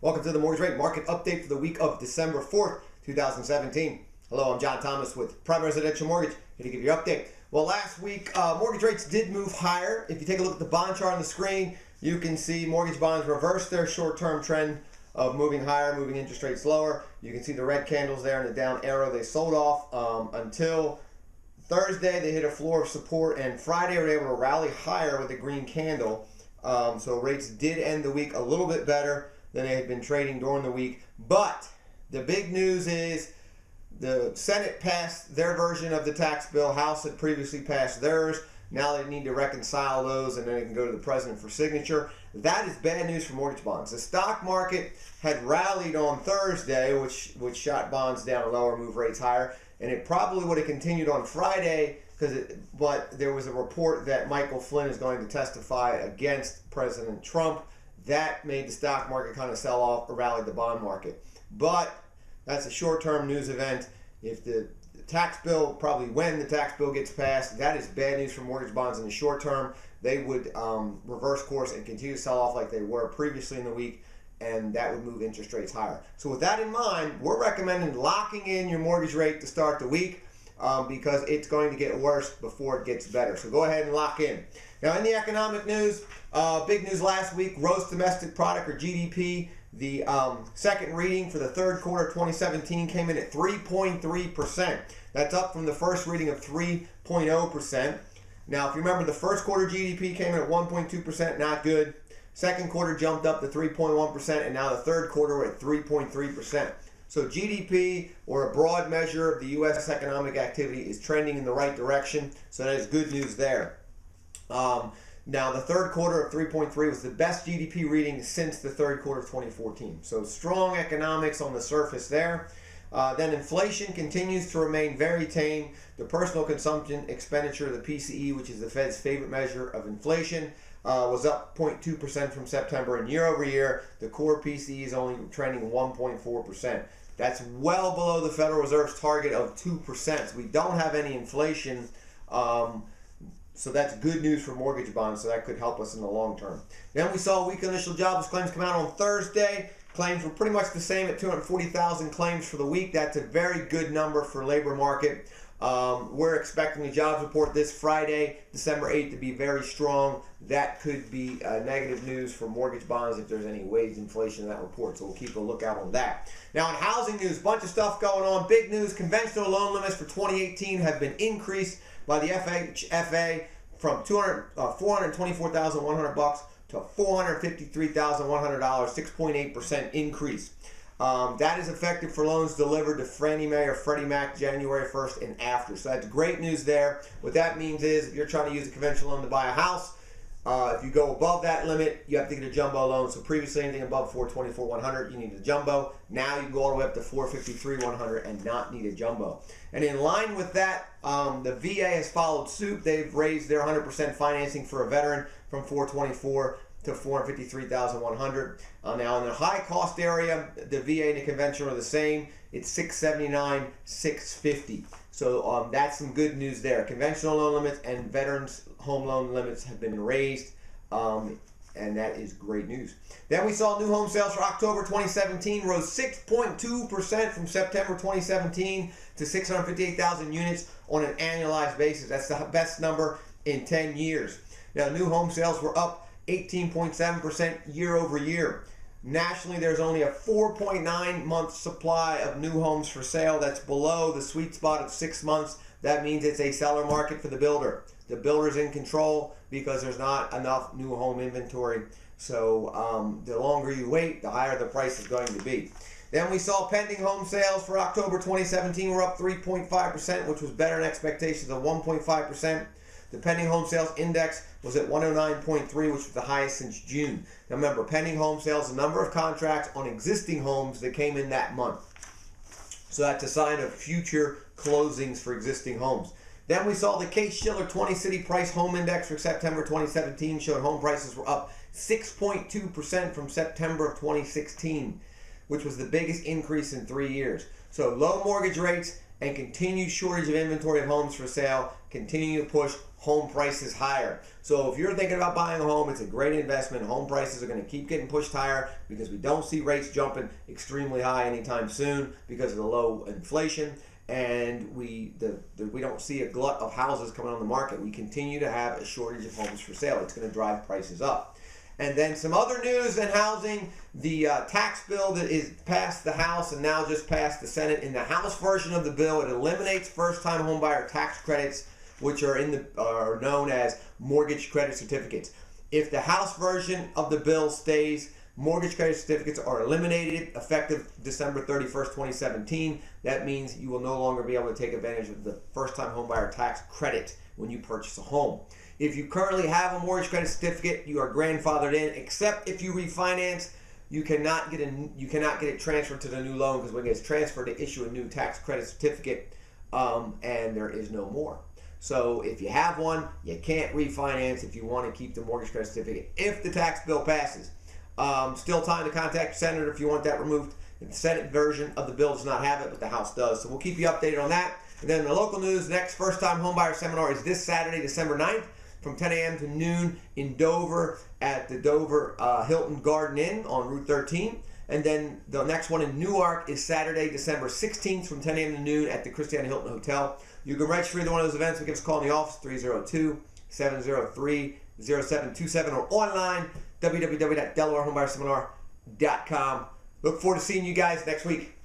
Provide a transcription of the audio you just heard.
Welcome to the Mortgage Rate Market Update for the week of December 4th, 2017. Hello, I'm John Thomas with Prime Residential Mortgage, here to give you an update. Well, last week, mortgage rates did move higher. If you take a look at the bond chart on the screen, you can see mortgage bonds reverse their short-term trend of moving higher, moving interest rates lower. You can see the red candles there and the down arrow. They sold off until Thursday. They hit a floor of support, and Friday they were able to rally higher with a green candle. So rates did end the week a little bit better than they had been trading during the week. But the big news is the Senate passed their version of the tax bill. House had previously passed theirs. Now they need to reconcile those, and then they can go to the president for signature. That is bad news for mortgage bonds. The stock market had rallied on Thursday, which shot bonds down lower, move rates higher, and it probably would have continued on Friday, but there was a report that Michael Flynn is going to testify against President Trump. That made the stock market kind of sell off or rallied the bond market. But that's a short-term news event. If the tax bill, probably when the tax bill gets passed, that is bad news for mortgage bonds in the short term. They would reverse course and continue to sell off like they were previously in the week, and that would move interest rates higher. So with that in mind, we're recommending locking in your mortgage rate to start the week because it's going to get worse before it gets better. So go ahead and lock in. Now, in the economic news, big news last week, gross domestic product, or GDP, the second reading for the third quarter of 2017 came in at 3.3%. That's up from the first reading of 3.0%. Now, if you remember, the first quarter GDP came in at 1.2%, not good. Second quarter jumped up to 3.1%, and now the third quarter we're at 3.3%. So GDP, or a broad measure of the U.S. economic activity, is trending in the right direction. So that is good news there. Now, the third quarter of 3.3 was the best GDP reading since the third quarter of 2014. So strong economics on the surface there. Then inflation continues to remain very tame. The personal consumption expenditure, the PCE, which is the Fed's favorite measure of inflation, was up 0.2% from September, and year over year, the core PCE is only trending 1.4%. That's well below the Federal Reserve's target of 2%. So we don't have any inflation. So that's good news for mortgage bonds, so that could help us in the long term. Then we saw weak initial jobless claims come out on Thursday. Claims were pretty much the same at 240,000 claims for the week. That's a very good number for labor market. We're expecting a jobs report this Friday, December 8th, to be very strong. That could be negative news for mortgage bonds if there's any wage inflation in that report, so we'll keep a lookout on that. Now, in housing news, bunch of stuff going on. Big news, conventional loan limits for 2018 have been increased by the FHFA from $424,100 to $453,100, 6.8% increase. That is effective for loans delivered to Fannie Mae or Freddie Mac January 1st and after. So that's great news there. What that means is if you're trying to use a conventional loan to buy a house, if you go above that limit, you have to get a jumbo loan. So previously, anything above $424,100, you need a jumbo. Now you can go all the way up to $453,100 and not need a jumbo. And in line with that, the VA has followed suit. They've raised their 100% financing for a veteran from $424,000 to $453,100. Now in the high cost area, the VA and the conventional are the same. It's $679,000, $650,000. So that's some good news there. Conventional loan limits and veterans home loan limits have been raised, and that is great news. Then we saw new home sales for October 2017 rose 6.2% from September 2017 to 658,000 units on an annualized basis. That's the best number in 10 years. Now, new home sales were up 18.7% year over year. Nationally, there's only a 4.9 month supply of new homes for sale. That's below the sweet spot of 6 months. That means it's a seller market for the builder. The builder's in control because there's not enough new home inventory. So the longer you wait, the higher the price is going to be. Then we saw pending home sales for October 2017 were up 3.5%, which was better than expectations of 1.5%. The pending home sales index was at 109.3, which was the highest since June. Now remember, pending home sales, the number of contracts on existing homes that came in that month. So that's a sign of future closings for existing homes. Then we saw the Case-Shiller 20-City Price Home Index for September 2017 showed home prices were up 6.2% from September of 2016, which was the biggest increase in 3 years. So low mortgage rates and continued shortage of inventory of homes for sale continue to push home prices higher. So if you're thinking about buying a home, it's a great investment. Home prices are going to keep getting pushed higher because we don't see rates jumping extremely high anytime soon because of the low inflation, and we don't see a glut of houses coming on the market. We continue to have a shortage of homes for sale. It's going to drive prices up. And then some other news in housing, the tax bill that is passed the House and now just passed the Senate. In the House version of the bill, it eliminates first-time homebuyer tax credits, which are known as mortgage credit certificates. If the House version of the bill stays, mortgage credit certificates are eliminated effective December 31st, 2017. That means you will no longer be able to take advantage of the first-time homebuyer tax credit when you purchase a home. If you currently have a mortgage credit certificate, you are grandfathered in, except if you refinance. You cannot get it transferred to the new loan, because when it gets transferred, they issue a new tax credit certificate, and there is no more. So if you have one, you can't refinance if you want to keep the mortgage credit certificate if the tax bill passes. Still time to contact your senator if you want that removed. The Senate version of the bill does not have it, but the House does. So we'll keep you updated on that. And then in the local news, the next first-time homebuyer seminar is this Saturday, December 9th. From 10 a.m. to noon in Dover at the Dover Hilton Garden Inn on Route 13. And then the next one in Newark is Saturday, December 16th from 10 a.m. to noon at the Christiana Hilton Hotel. You can register for either one of those events. Give us a call in the office, 302-703-0727, or online, www.delawarehomebuyerseminar.com. Look forward to seeing you guys next week.